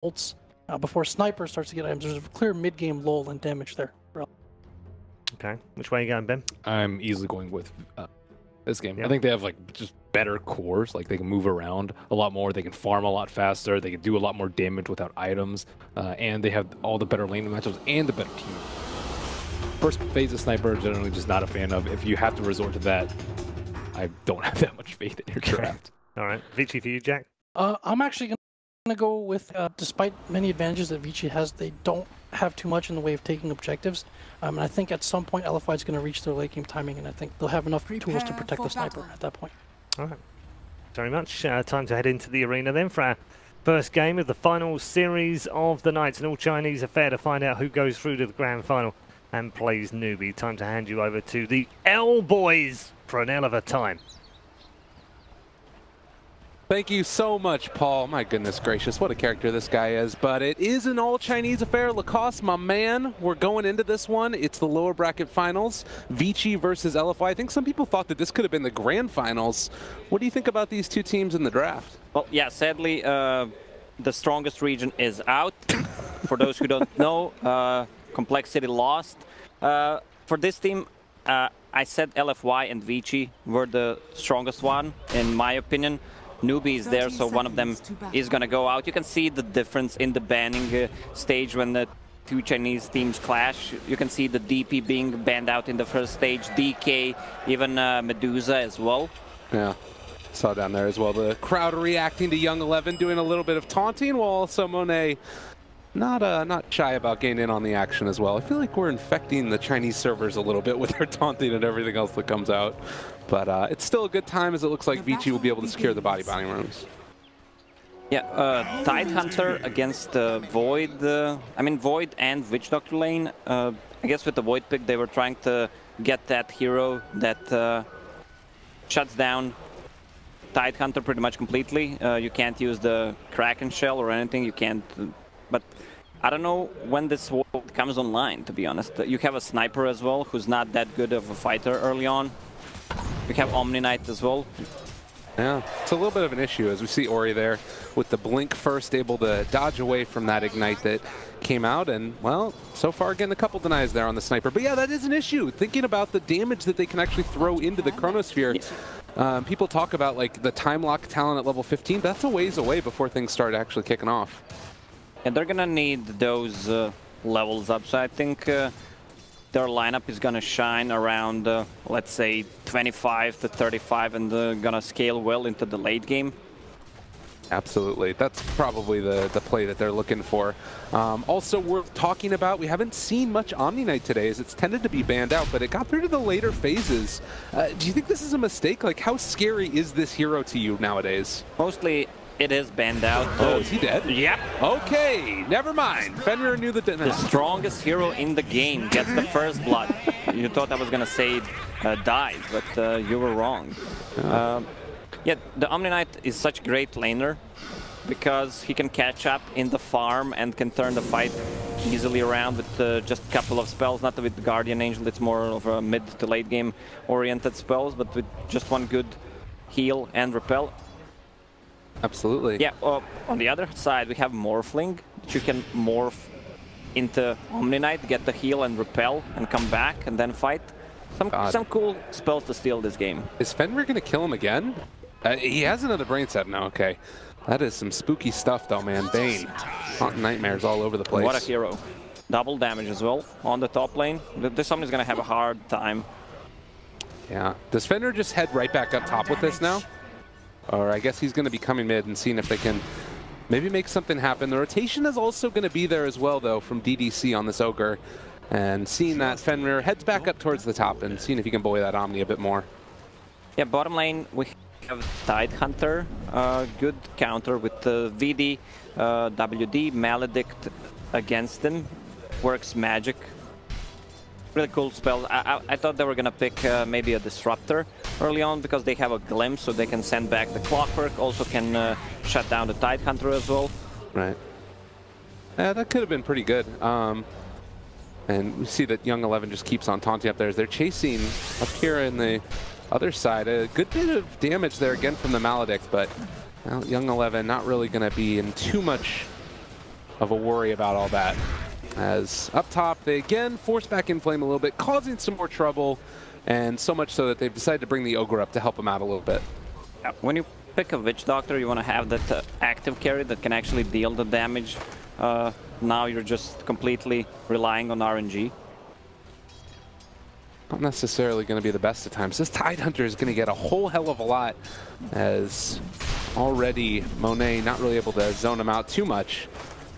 ults before Sniper starts to get items. There's a clear mid-game lull in damage there. Okay, which way are you going, Ben? I'm easily going with this game. Yep. I think they have like just better cores. Like they can move around a lot more. They can farm a lot faster. They can do a lot more damage without items. And they have all the better lane matchups and the better team. First phase of Sniper, generally just not a fan of. If you have to resort to that, I don't have that much faith in your draft. All right, Vici for you, Jack? I'm actually going to go with, despite many advantages that Vici has, they don't have too much in the way of taking objectives. And I think at some point LFY is going to reach their late game timing, and I think they'll have enough tools to protect the Sniper at that point. All right, very much. Time to head into the arena then for our first game of the final series of the night. An all-Chinese affair to find out who goes through to the grand final and plays newbie. Time to hand you over to the L boys for an hell of a time. Thank you so much, Paul. My goodness gracious, what a character this guy is. But it is an all-Chinese affair. Lacoste, my man, we're going into this one. It's the lower bracket finals. Vici versus LFY. I think some people thought that this could have been the grand finals. What do you think about these two teams in the draft? Well, yeah, sadly, the strongest region is out. For those who don't know, Complexity lost. For this team, I said LFY and Vici were the strongest one, in my opinion. Newbie is there, so one of them is going to go out. You can see the difference in the banning stage when the two Chinese teams clash. You can see the DP being banned out in the first stage, DK, even Medusa as well. Yeah, saw down there as well. The crowd reacting to Young 11, doing a little bit of taunting, while also Monet not shy about getting in on the action as well. I feel like we're infecting the Chinese servers a little bit with our taunting and everything else that comes out. But it's still a good time, as it looks like Vici will be able to secure the body bounty rooms. Yeah, Tidehunter against Void. I mean, Void and Witch Doctor lane. I guess with the Void pick, they were trying to get that hero that shuts down Tidehunter pretty much completely. You can't use the Kraken Shell or anything. You can't. But I don't know when this world comes online, to be honest. You have a Sniper as well, who's not that good of a fighter early on. You have Omni Knight as well. Yeah, it's a little bit of an issue, as we see Ori there with the blink first, able to dodge away from that Ignite that came out. And, well, so far getting a couple denies there on the Sniper. But yeah, that is an issue. Thinking about the damage that they can actually throw into the Chronosphere. Yeah. People talk about like the time lock talent at level 15, but that's a ways away before things start actually kicking off. And they're gonna need those levels up, so I think their lineup is gonna shine around, let's say, 25 to 35, and gonna scale well into the late game. Absolutely. That's probably the play that they're looking for. Also worth talking about, we haven't seen much Omni Knight today, as it's tended to be banned out, but it got through to the later phases. Do you think this is a mistake? Like, how scary is this hero to you nowadays? Mostly, it is banned out. Oh, is he dead? Yep. Okay, never mind. Fenrir knew the... The strongest hero in the game gets the first blood. You thought I was going to say dies, but you were wrong. Yeah, the Omni Knight is such a great laner because he can catch up in the farm and can turn the fight easily around with just a couple of spells. Not with the Guardian Angel, it's more of a mid to late game oriented spells, but with just one good heal and repel. Absolutely. Yeah, on the other side, we have Morphling, which you can morph into Omni Knight, get the heal and repel, and come back and then fight. Some cool spells to steal this game. Is Fenrir going to kill him again? He has another brain set now, okay. That is some spooky stuff, though, man. Bane. Haunting nightmares all over the place. What a hero. Double damage as well on the top lane. This somebody's going to have a hard time. Yeah. Does Fenrir just head right back up top with this now? Or I guess he's going to be coming mid and seeing if they can maybe make something happen. The rotation is also going to be there as well, though, from DDC on this Augar. And seeing that Fenrir heads back up towards the top and seeing if he can bully that Omni a bit more. Yeah, bottom lane, we have Tidehunter. Good counter with the VD, WD, Maledict against him. Works magic. Really cool spell. I thought they were going to pick maybe a Disruptor early on because they have a Glimpse, so they can send back the Clockwork. Also can shut down the Tidehunter as well. Right. Yeah, that could have been pretty good. And we see that Young 11 just keeps on taunting up there as they're chasing up here in the other side. A good bit of damage there again from the Maledict, but well, Young 11 not really going to be in too much of a worry about all that. As up top, they again force back in Flame a little bit, causing some more trouble, and so much so that they've decided to bring the Augar up to help him out a little bit. Yeah, when you pick a Witch Doctor, you want to have that active carry that can actually deal the damage. Now you're just completely relying on RNG. Not necessarily going to be the best of times. This Tidehunter is going to get a whole hell of a lot, as already Monet not really able to zone him out too much.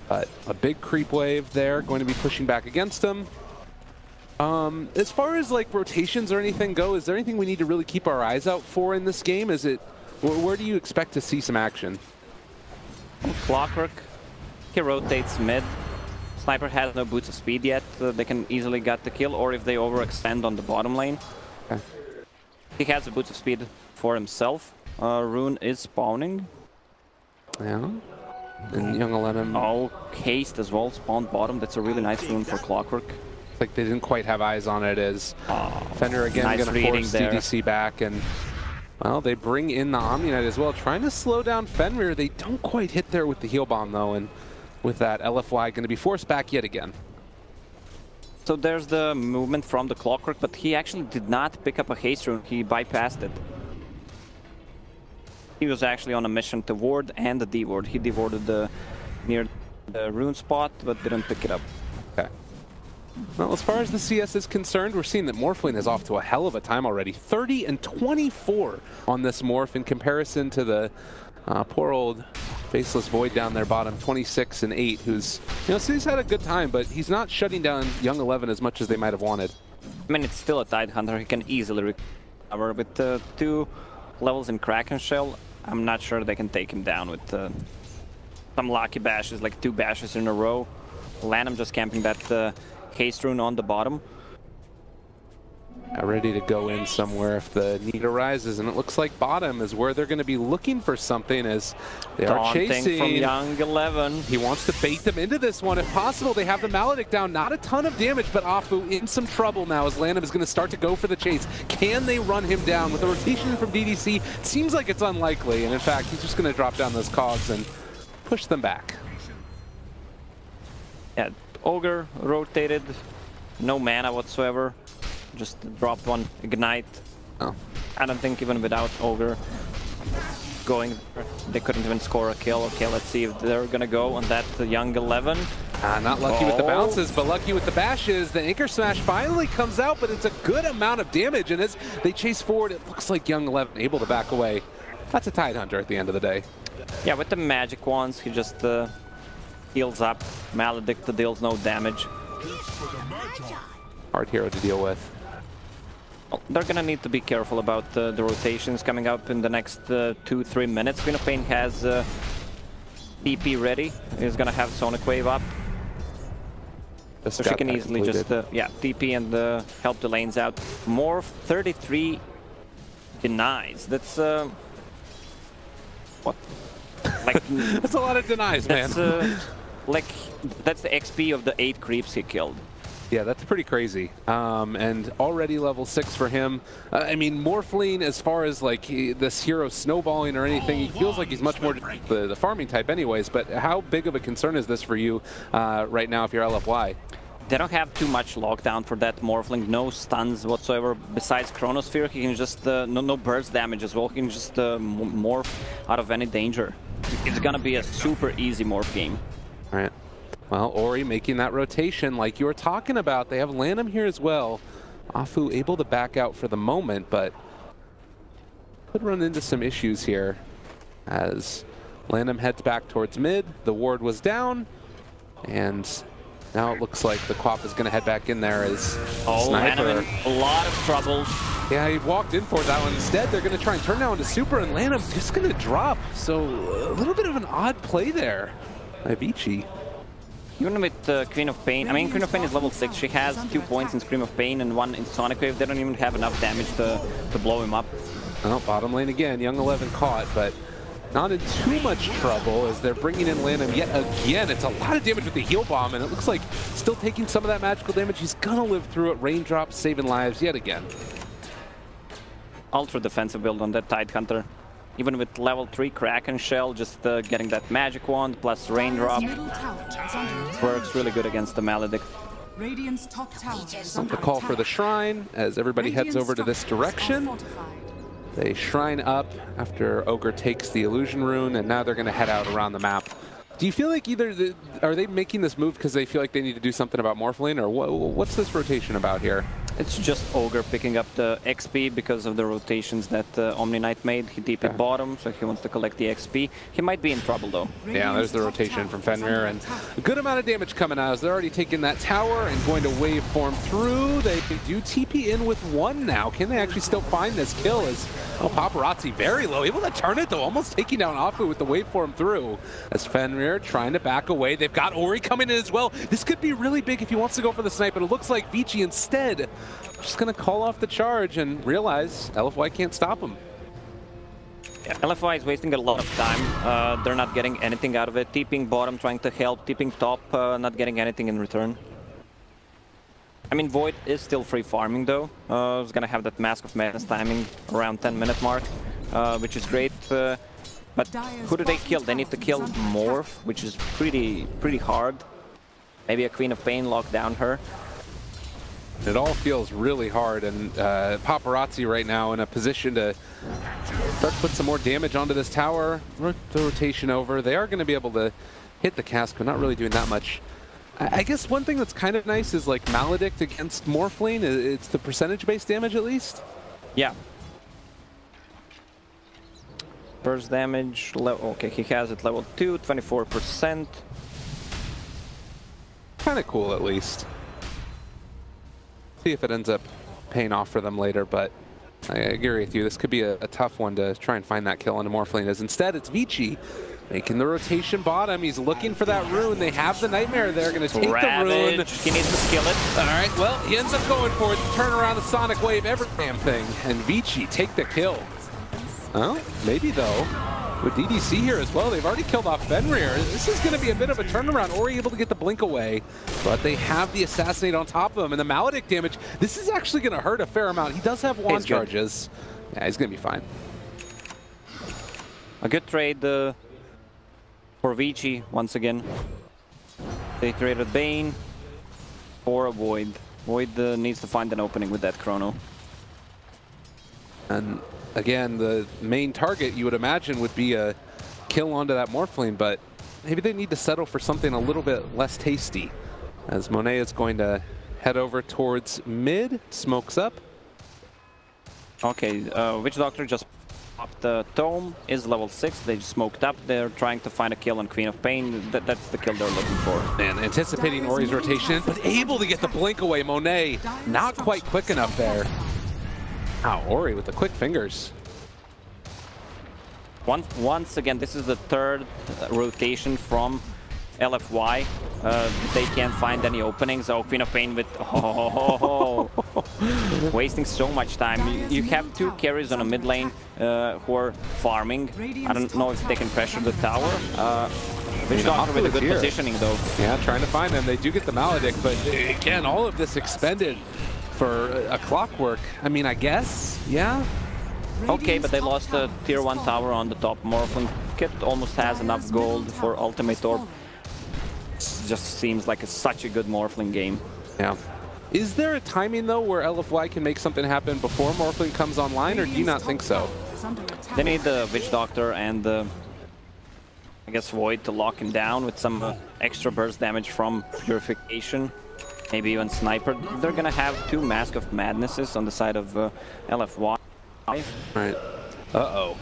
But a big creep wave there, going to be pushing back against him. As far as like rotations or anything go, is there anything we need to really keep our eyes out for in this game? Is it, where do you expect to see some action? Clockwork, he rotates mid. Sniper has no boots of speed yet. They can easily get the kill, or if they overextend on the bottom lane. Okay. He has the boots of speed for himself. Rune is spawning. Yeah. And Young 11. Oh, Haste as well, spawned bottom. That's a really nice rune for Clockwork. It's like they didn't quite have eyes on it as Fenrir again nice going to force there. DDC back, and well, they bring in the Omni Knight as well, trying to slow down Fenrir. They don't quite hit there with the heal bomb though, and with that, LFY going to be forced back yet again. So there's the movement from the Clockwork, but he actually did not pick up a haste rune. He bypassed it. He was actually on a mission to ward and the D-ward. He D-warded near the rune spot, but didn't pick it up. Okay. Well, as far as the CS is concerned, we're seeing that Morphling is off to a hell of a time already. 30 and 24 on this Morph in comparison to the poor old Faceless Void down there bottom, 26 and 8, who's, you know, so he's had a good time, but he's not shutting down Young 11 as much as they might have wanted. I mean, it's still a Tidehunter. He can easily recover with 2 levels in Kraken Shell. I'm not sure they can take him down with some lucky bashes, like 2 bashes in a row. Lanham just camping that haste rune on the bottom. Ready to go in somewhere if the need arises, and it looks like bottom is where they're going to be looking for something as they are chasing. From Young 11. He wants to bait them into this one if possible. They have the Maledict down, not a ton of damage, but Afu in some trouble now as Lanham is going to start to go for the chase. Can they run him down? With a rotation from DDC, it seems like it's unlikely, and in fact, he's just going to drop down those cogs and push them back. Yeah, Augar rotated, no mana whatsoever. Just dropped one Ignite. Oh. I don't think even without Augar going, they couldn't even score a kill. Okay, let's see if they're gonna go on that Young 11. Not lucky with the bounces, but lucky with the bashes. The Anchor Smash finally comes out, but it's a good amount of damage, and as they chase forward, it looks like Young 11 able to back away. That's a Tidehunter at the end of the day. Yeah, with the magic wands, he just heals up. Maledict deals no damage. Hard hero to deal with. They're gonna need to be careful about the rotations coming up in the next 2-3 minutes. Queen of Pain has TP ready. He's gonna have Sonic Wave up. So she can easily just yeah, TP and help the lanes out. Morph 33 denies. That's what? Like that's a lot of denies, man. Like that's the XP of the 8 creeps he killed. Yeah, that's pretty crazy. And already level 6 for him. I mean, Morphling, as far as like this hero snowballing or anything, he feels like he's much more the farming type anyways, but how big of a concern is this for you right now if you're LFY? They don't have too much lockdown for that Morphling, no stuns whatsoever. Besides Chronosphere, he can just, no burst damage as well, he can just morph out of any danger. It's gonna be a super easy morph game. All right. Well, Ori making that rotation like you were talking about. They have Lanham here as well. Afu able to back out for the moment, but could run into some issues here as Lanham heads back towards mid. The ward was down, and now it looks like the Quap is going to head back in there as Sniper. Lanham in a lot of trouble. Yeah, he walked in for that one. Instead, they're going to try and turn now into Super, and Lanham just going to drop. So a little bit of an odd play there by Vici. Even with Queen of Pain, I mean, Queen of Pain is level 6. She has 2 points in Scream of Pain and 1 in Sonic Wave. They don't even have enough damage to blow him up. Well, bottom lane again. Young 11 caught, but not in too much trouble as they're bringing in Lanham yet again. It's a lot of damage with the heal bomb, and it looks like still taking some of that magical damage. He's gonna live through it. Raindrops saving lives yet again. Ultra defensive build on that Tidehunter. even with level 3 Kraken Shell, just getting that magic wand plus raindrop works really good against the Maledict. Radiant's top tower is under The call attack. for the shrine as everybody heads over to this direction. They shrine up after Augar takes the illusion rune, and now they're going to head out around the map. Do you feel like are they making this move because they feel like they need to do something about Morphling, or what's this rotation about here? It's just Augar picking up the XP because of the rotations that Omni Knight made. He TP'd bottom, so he wants to collect the XP. He might be in trouble though. Yeah, there's the rotation from Fenrir, and a good amount of damage coming out as they're already taking that tower and going to waveform through. They do TP in with one now. Can they actually still find this kill? As Paparazzi very low, able to turn it though, almost taking down Afu with the waveform through. As Fenrir trying to back away. They've got Ori coming in as well. This could be really big if he wants to go for the snipe, but it looks like Vici instead just going to call off the charge and realize LFY can't stop him. Yeah, LFY is wasting a lot of time. They're not getting anything out of it. TPing bottom, trying to help. TPing top, not getting anything in return. I mean, Void is still free farming though. He's going to have that Mask of Madness timing around 10-minute mark, which is great. But who do they kill? They need to kill Morph, which is pretty hard. Maybe a Queen of Pain lock down her. It all feels really hard, and Paparazzi right now in a position to start to put some more damage onto this tower. The rotation over. They are going to be able to hit the cask, but not really doing that much. I guess one thing that's kind of nice is like Maledict against Morphling. It's the percentage-based damage at least. Yeah. Burst damage, okay, he has it level 2, 24%. Kind of cool at least. See if it ends up paying off for them later, but I agree with you. This could be a tough one to try and find that kill on Morphling, as instead it's Vici making the rotation bottom. He's looking for that rune. They have the Nightmare there. Going to take the rune. He needs to skill it. All right, well, he ends up going for it. Turn around the Sonic Wave, every damn thing. And Vici take the kill. Well, maybe though. With DDC here as well, they've already killed off Fenrir. This is going to be a bit of a turnaround. Ori able to get the blink away, but they have the Assassinate on top of him. And the Maledict damage, this is actually going to hurt a fair amount. He does have wand charges. Yeah, he's going to be fine. A good trade for Vici once again. They traded Bane for a Void. Void needs to find an opening with that Chrono. And again, the main target you would imagine would be a kill onto that Morphling, but maybe they need to settle for something a little bit less tasty. As Monet is going to head over towards mid, smokes up. Okay, Witch Doctor just popped the Tome, is level 6, they just smoked up, they're trying to find a kill on Queen of Pain, that's the kill they're looking for. And anticipating Ori's rotation, but able to get the blink away. Monet not quite quick enough there. Wow, Ori with the quick fingers. Once again, this is the third rotation from LFY. They can't find any openings. Oh, Queen of Pain with wasting so much time. You have two carries on a mid lane who are farming. I don't know if they can pressure the tower. Witch Doctor with a good positioning though. Yeah, trying to find them. They do get the Maledict, but again, all of this expended for a clockwork. I mean, I guess, yeah. Okay, but they lost the tier 1 tower on the top. Morphin Kit almost has enough gold for Ultimate Orb. It just seems like such a good Morphling game. Yeah. Is there a timing though where LFY can make something happen before Morphling comes online, or do you not think so? They need the Witch Doctor and the, I guess, Void to lock him down with some extra burst damage from Purification. Maybe even Sniper. They're gonna have two Mask of Madnesses on the side of LFY. Right. Uh-oh.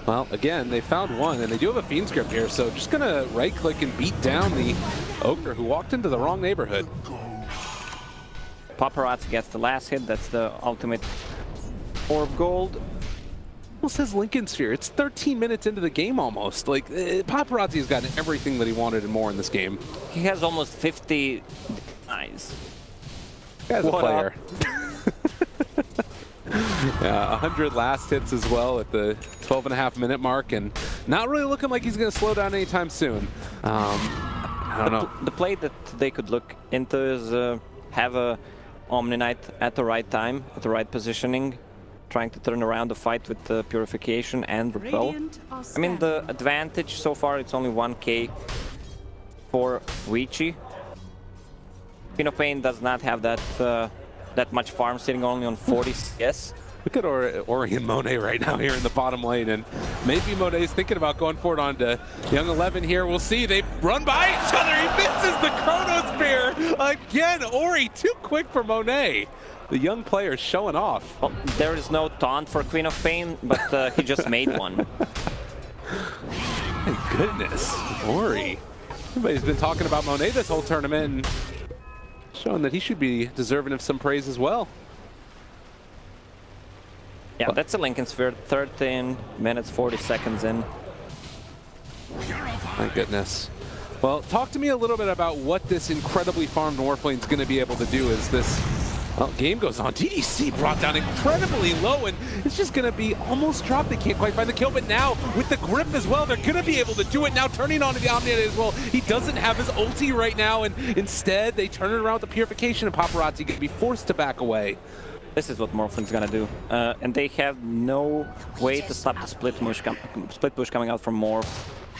Well, again, they found one, and they do have a Fiend Script here, so just gonna right-click and beat down the Augar, who walked into the wrong neighborhood. Paparazzi gets the last hit. That's the ultimate Orb Gold. Almost says Lincoln Sphere. It's 13 minutes into the game almost. Like, Paparazzi has gotten everything that he wanted and more in this game. He has almost 50 denies. Guy's a player. Yeah, 100 last hits as well at the 12.5-minute mark, and not really looking like he's going to slow down anytime soon. I don't know. The play that they could look into is have a Omni Knight at the right time, at the right positioning. trying to turn around the fight with the Purification and Repel. I mean, the advantage so far, it's only 1k for Wight. Queen of Pain does not have that that much farm, sitting only on 40 CS. Look at Ori and Monet right now here in the bottom lane, and maybe Monet's thinking about going for it onto Young 11 here. We'll see. They run by each other. He misses the Chrono Spear again. Ori too quick for Monet. The young player showing off. Well, there is no taunt for Queen of Pain, but he just made one. My goodness, Ori. Everybody's been talking about Monet this whole tournament, and showing that he should be deserving of some praise as well. Yeah, that's a Lincoln Sphere, 13 minutes, 40 seconds in. My goodness. Well, talk to me a little bit about what this incredibly farmed Warplane is going to be able to do as this game goes on. TDC brought down incredibly low, and it's just going to be almost dropped. They can't quite find the kill, but now with the grip as well, they're going to be able to do it. Now turning on to the Omniate as well. He doesn't have his ulti right now, and instead they turn it around with the Purification, and Paparazzi going to be forced to back away. This is what Morphling's gonna do, and they have no way to stop the split push coming out from Morph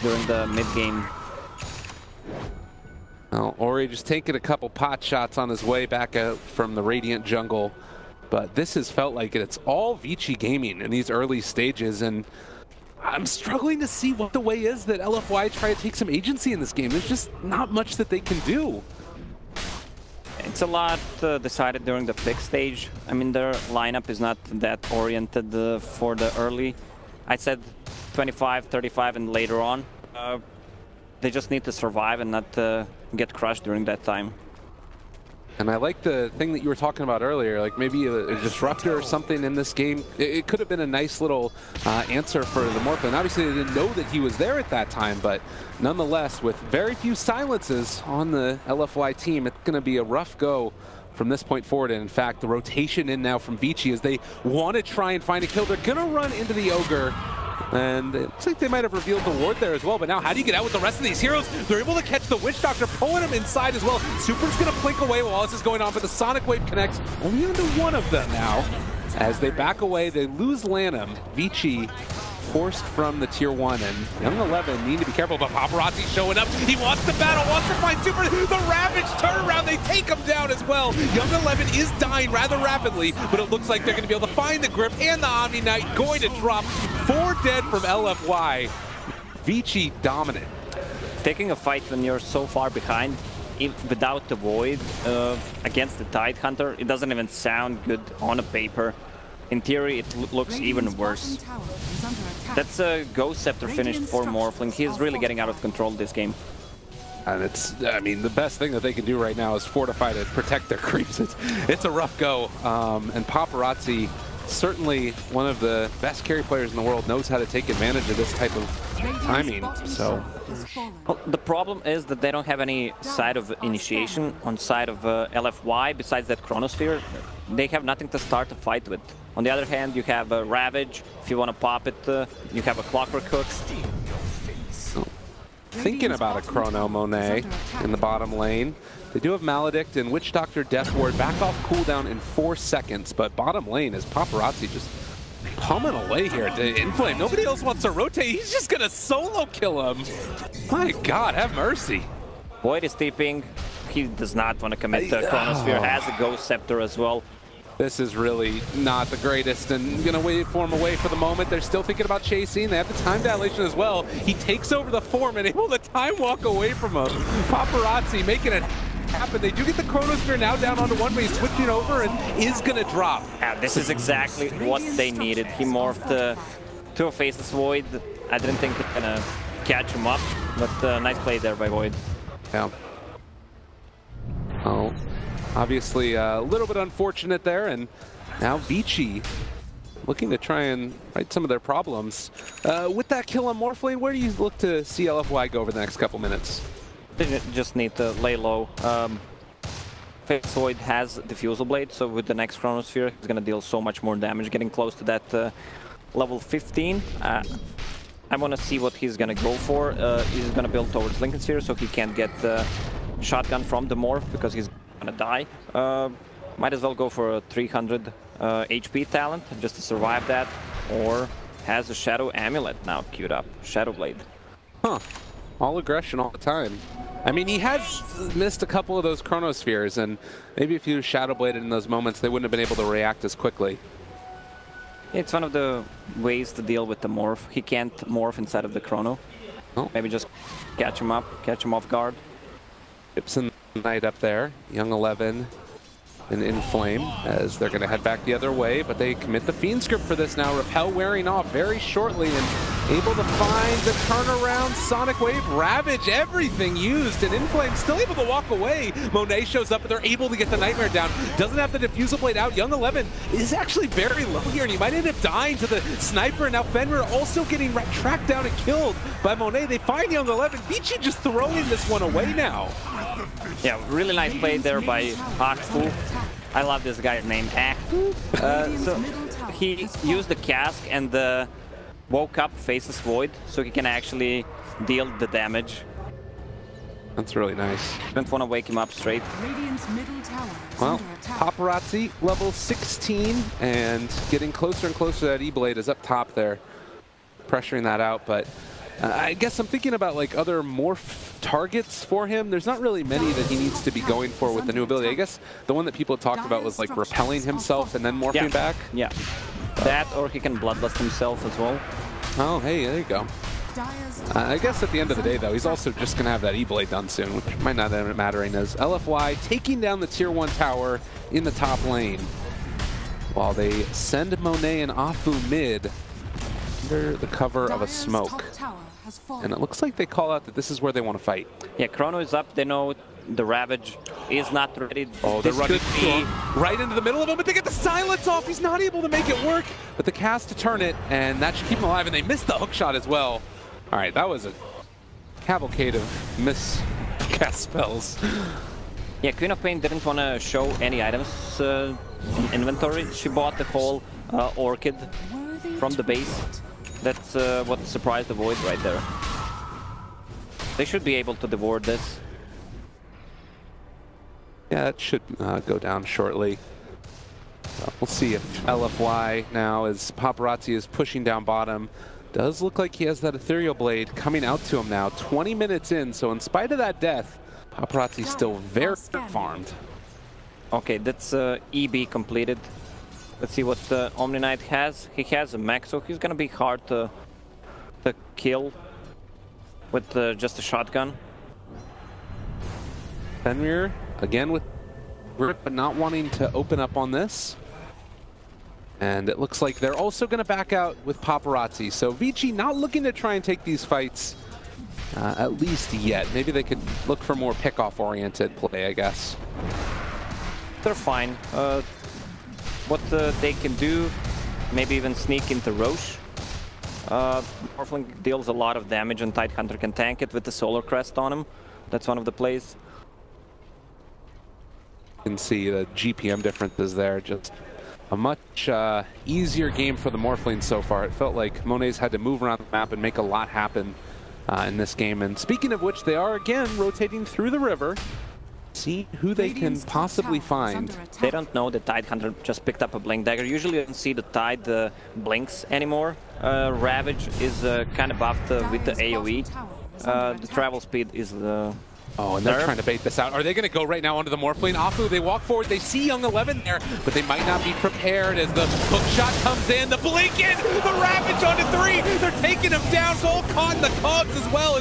during the mid game. Well, Ori just taking a couple pot shots on his way back out from the Radiant jungle, but this has felt like it's all Vici gaming in these early stages, and I'm struggling to see what the way is that LFY try to take some agency in this game. There's just not much that they can do. It's a lot decided during the pick stage. I mean, their lineup is not that oriented for the early. I said 25, 35, and later on. They just need to survive and not get crushed during that time. And I like the thing that you were talking about earlier, like maybe a disruptor or something in this game. It could have been a nice little answer for the Morphin. Obviously, they didn't know that he was there at that time, but nonetheless, with very few silences on the LFY team, it's going to be a rough go from this point forward. And in fact, the rotation in now from Vici as they want to try and find a kill. They're going to run into the Augar. And it looks like they might have revealed the ward there as well, but now how do you get out with the rest of these heroes? They're able to catch the Witch Doctor, pulling him inside as well. Super's gonna blink away while this is going on, but the Sonic Wave connects only onto one of them now. As they back away, they lose Lanham. Vici forced from the tier 1, and Young 11 need to be careful, but Paparazzi showing up. He wants to battle, wants to find Super. The Ravage turnaround, they take him down as well. Young 11 is dying rather rapidly, but it looks like they're going to be able to find the grip, and the Omni Knight going to drop 4 dead from LFY. Vici dominant. Taking a fight when you're so far behind, without the Void, against the Tidehunter, it doesn't even sound good on a paper. In theory, it looks even worse. That's a Ghost Scepter finished for Morphling. He's really getting out of control this game. And it's, I mean, the best thing that they can do right now is fortify to protect their creeps. It's a rough go. And Paparazzi, certainly one of the best carry players in the world, knows how to take advantage of this type of timing. So, well, the problem is that they don't have any side of initiation on side of LFY besides that Chronosphere. They have nothing to start a fight with. On the other hand, you have a Ravage. If you want to pop it, you have a Clockwork Hook. Thinking about a Chrono Monet in the bottom lane. They do have Maledict and Witch Doctor Death Ward back off cooldown in 4 seconds, but bottom lane is Paparazzi just pumming away here to Inflame. Nobody else wants to rotate. He's just going to solo kill him. My God, have mercy. Void is TPing. He does not want to commit the Chronosphere. Has a Ghost Scepter as well. This is really not the greatest, and gonna wait for him away for the moment. They're still thinking about chasing. They have the time dilation as well. He takes over the form and able to time walk away from him. Paparazzi making it happen. They do get the Chronosphere now down onto one, but he's switching over and is gonna drop. Yeah, this is exactly what they needed. He morphed to a Faceless Void. I didn't think it's gonna catch him up, but nice play there by Void. Yeah. Oh. Obviously a little bit unfortunate there, and now Vici looking to try and right some of their problems. With that kill on Morphlane, where do you look to see LFY go over the next couple minutes? They just need to lay low. Void has Diffusal Blade, so with the next Chronosphere, he's going to deal so much more damage, getting close to that level 15. I want to see what he's going to go for. He's going to build towards Lincoln Sphere, so he can't get the shotgun from the Morph, because he's gonna die. Might as well go for a 300 HP talent just to survive that, or has a Shadow Amulet now queued up, Shadow Blade. Huh. All aggression all the time. I mean, he has missed a couple of those Chronospheres, and maybe if he was Shadow Bladed in those moments, they wouldn't have been able to react as quickly. It's one of the ways to deal with the morph. He can't morph inside of the Chrono. Oh. Maybe just catch him up, catch him off guard. Gibson Knight up there, Young 11 and Inflame, as they're going to head back the other way, but they commit the Fiend script for this now. Repel wearing off very shortly and able to find the turnaround. Sonic Wave, Ravage, everything used, and Inflame still able to walk away. Monet shows up, but they're able to get the Nightmare down. Doesn't have the Diffusal Blade out. Young 11 is actually very low here, and he might end up dying to the Sniper, and now Fenrir also getting tracked down and killed by Monet. They find Young 11. Vici just throwing this one away now. Yeah, really nice play there by Akfu. I love this guy's name, Akfu. So he used the cask and woke up, faces Void, so he can actually deal the damage. That's really nice. Didn't want to wake him up straight. Radiant's middle tower is Well, under attack. Paparazzi, level 16, and getting closer and closer to that E-Blade is up top there, pressuring that out, but I guess I'm thinking about like other morph targets for him. There's not really many that he needs to be going for with the new ability. I guess the one that people talked about was like repelling himself and then morphing back. Yeah, that, or he can Bloodlust himself as well. Oh, hey, there you go. I guess at the end of the day, though, he's also just going to have that E-Blade done soon, which might not end up mattering, as LFY taking down the Tier 1 tower in the top lane, while they send Monet and Afu mid under the cover of a smoke. And it looks like they call out that this is where they want to fight. Yeah, Chrono is up. They know the Ravage is not ready. Oh, they're running right into the middle of him, but they get the silence off. He's not able to make it work, but the cast to turn it, and that should keep him alive, and they missed the hook shot as well. All right, that was a cavalcade of miscast spells. Yeah, Queen of Pain didn't want to show any items in inventory. She bought the whole Orchid from the base. That's what surprised the Void right there. They should be able to devour this. Yeah, it should go down shortly. We'll see if LFY now, as Paparazzi is pushing down bottom, does look like he has that Ethereal Blade coming out to him now. 20 minutes in, so in spite of that death, Paparazzi's still very farmed. Okay, that's EB completed. Let's see what Omni Knight has. He has a mech, so he's gonna be hard to kill with just a shotgun. Fenrir, again with grip, but not wanting to open up on this. And it looks like they're also going to back out with Paparazzi. So Vici not looking to try and take these fights, at least yet. Maybe they could look for more pick-off-oriented play, I guess. They're fine. What they can do, maybe even sneak into Roche. Morphling deals a lot of damage, and Tidehunter can tank it with the Solar Crest on him. That's one of the plays. You can see the GPM differences there. Just a much easier game for the Morphling so far. It felt like Monet's had to move around the map and make a lot happen in this game. And speaking of which, they are again rotating through the river. See who they can possibly find. They don't know that Tidehunter just picked up a Blink Dagger. Usually you don't see the Tide blinks anymore. Ravage is kind of buffed with the AoE. The travel speed is the... Oh, and they're trying to bait this out. Are they going to go right now onto the Morphling? Afu, they walk forward. They see Young 11 there, but they might not be prepared as the hook shot comes in. The blink in, the Ravage onto 3. They're taking him down. Gold caught in the cogs as well.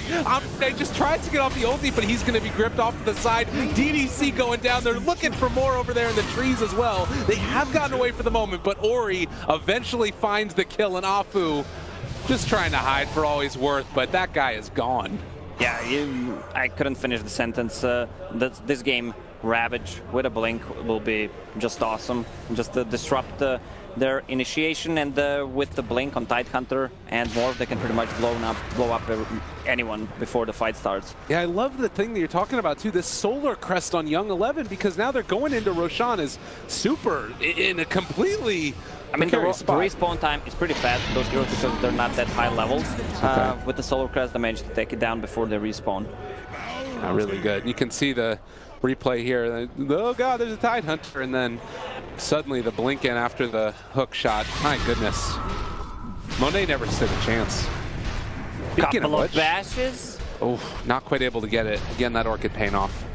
They just tries to get off the ulti, but he's going to be gripped off to the side. DDC going down. They're looking for more over there in the trees as well. They have gotten away for the moment, but Ori eventually finds the kill, and Afu just trying to hide for all he's worth, but that guy is gone. Yeah, I couldn't finish the sentence. This game, Ravage with a blink will be just awesome. Just to disrupt their initiation, and with the blink on Tidehunter and more, they can pretty much blow up anyone before the fight starts. Yeah, I love the thing that you're talking about too, this Solar Crest on Young 11, because now they're going into Roshan as super in a completely... I mean, the respawn time is pretty fast for those heroes because they're not that high levels. Okay. With the Solar Crest, they managed to take it down before they respawn. Really good. You can see the replay here. Oh god, there's a Tidehunter, and then Suddenly the blink in after the hook shot. My goodness. Monet never stood a chance. Speaking Couple of of which, bashes. oh, not quite able to get it. Again, that Orchid paying off.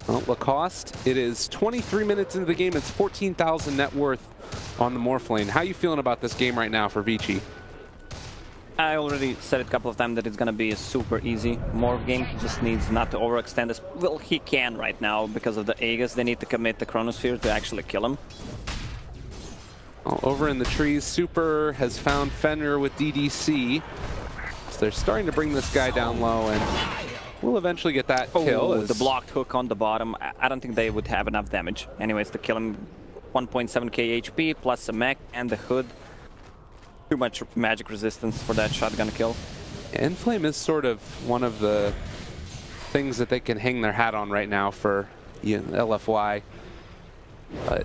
Well, Lacoste, it is 23 minutes into the game. It's 14,000 net worth on the Morph lane. How are you feeling about this game right now for Vici? I already said it a couple of times that it's gonna be a super easy Morph game. He just needs not to overextend this. Well, he can right now because of the Aegis. They need to commit the Chronosphere to actually kill him. Well, over in the trees, Super has found Fenrir with DDC. So they're starting to bring this guy down low, and we'll eventually get that kill. The blocked hook on the bottom. I don't think they would have enough damage. Anyways, to kill him, 1.7k HP plus a mech and the hood. Too much magic resistance for that shotgun kill. Enflame is sort of one of the things that they can hang their hat on right now for LFY. But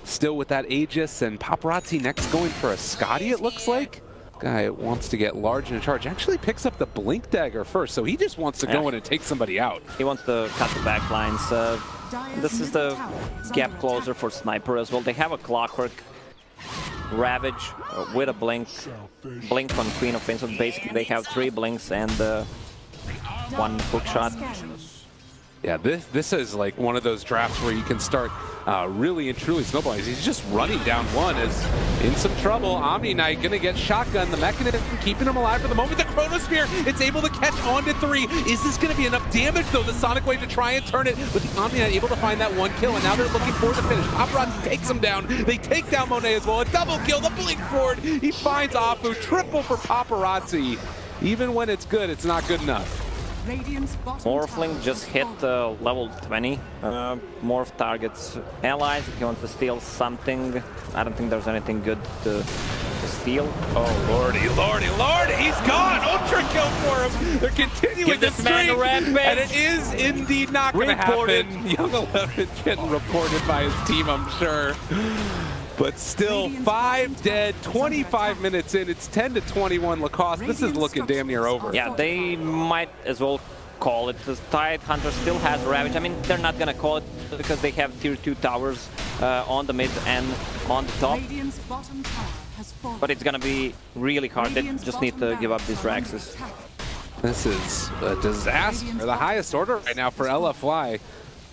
still with that Aegis and Paparazzi next going for a Scotty, it looks like. Guy wants to get large and in charge. Actually picks up the Blink Dagger first, so he just wants to go in and take somebody out. He wants to cut the back lines. This is the gap closer for Sniper as well. They have a Clockwork Ravage with a blink on Queen of Pain, so basically they have 3 blinks and 1 hook shot. Yeah, this is like one of those drafts where you can start really and truly snowballing. He's just running down one, is in some trouble. Omni Knight gonna get shotgun. The mechanism keeping him alive for the moment. The Chronosphere, it's able to catch on to 3. Is this gonna be enough damage though? The Sonic Wave to try and turn it, but the Omni Knight able to find that 1 kill, and now they're looking for the finish. Paparazzi takes him down. They take down Monet as well. A double kill, the blink forward. He finds Afu. Triple for Paparazzi. Even when it's good, it's not good enough. Morphling just hit level 20. Morph targets allies if he wants to steal something. I don't think there's anything good to steal. Oh, lordy, lordy, lordy, he's gone! Ultra kill for him! They're continuing the streak, and it is indeed not going to happen. Young 11 getting reported by his team, I'm sure. But still, 5 dead, 25 minutes in. It's 10-21 Lacoste. This is looking damn near over. Yeah, they might as well call it. The Tidehunter still has Ravage. I mean, they're not going to call it because they have tier 2 towers on the mid and on the top. But it's going to be really hard. They just need to give up these Raxes. This is a disaster. The highest order right now for LFY.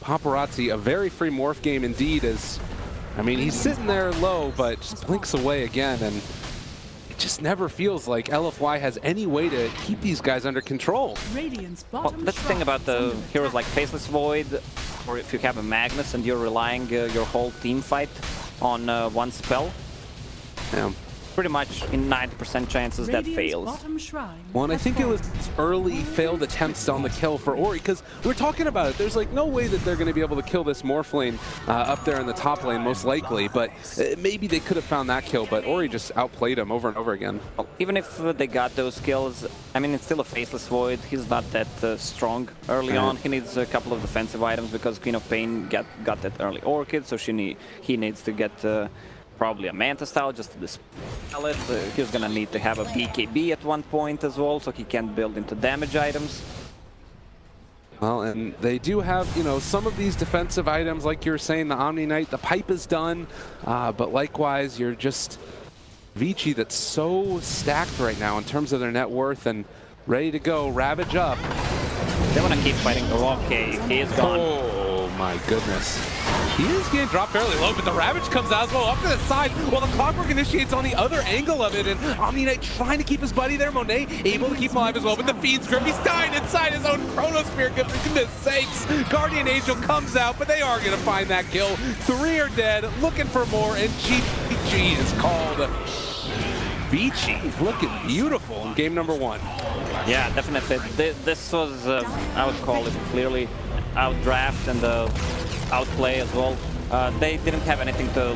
Paparazzi, a very free morph game indeed, as I mean, he's sitting there low, but just blinks away again, and it just never feels like LFY has any way to keep these guys under control. Well, that's the thing about the heroes like Faceless Void, or if you have a Magnus and you're relying your whole team fight on one spell. Yeah. Pretty much in 90% chances that fails. Well, and I think it was early failed attempts on the kill for Ori, because we're talking about it. There's like no way that they're going to be able to kill this Morph lane up there in the top lane, most likely. But maybe they could have found that kill, but Ori just outplayed him over and over again. Well, even if they got those kills, I mean, it's still a Faceless Void. He's not that strong early on. He needs a couple of defensive items because Queen of Pain got that early Orchid, so he needs to get probably a Manta style just to dispel it. He's gonna need to have a BKB at one point as well, so he can build into damage items. Well, and they do have, you know, some of these defensive items, like you were saying, the Omni Knight, the pipe is done, but likewise, you're just Vici that's so stacked right now in terms of their net worth and ready to go, Ravage up. They want to keep fighting. Oh, okay, he is gone. Oh my goodness. He is getting dropped fairly low, but the Ravage comes out as well up to the side while the Clockwork initiates on the other angle of it, and Omni Knight trying to keep his buddy there. Monet able to keep him alive as well, but the Fiend's grip, he's dying inside his own Chronosphere. Goodness sakes. Guardian Angel comes out, but they are going to find that kill. 3 are dead, looking for more, and GG is called. Vici looking beautiful in game number 1. Yeah, definitely. This was, I would call it clearly outdraft and outplay as well. They didn't have anything to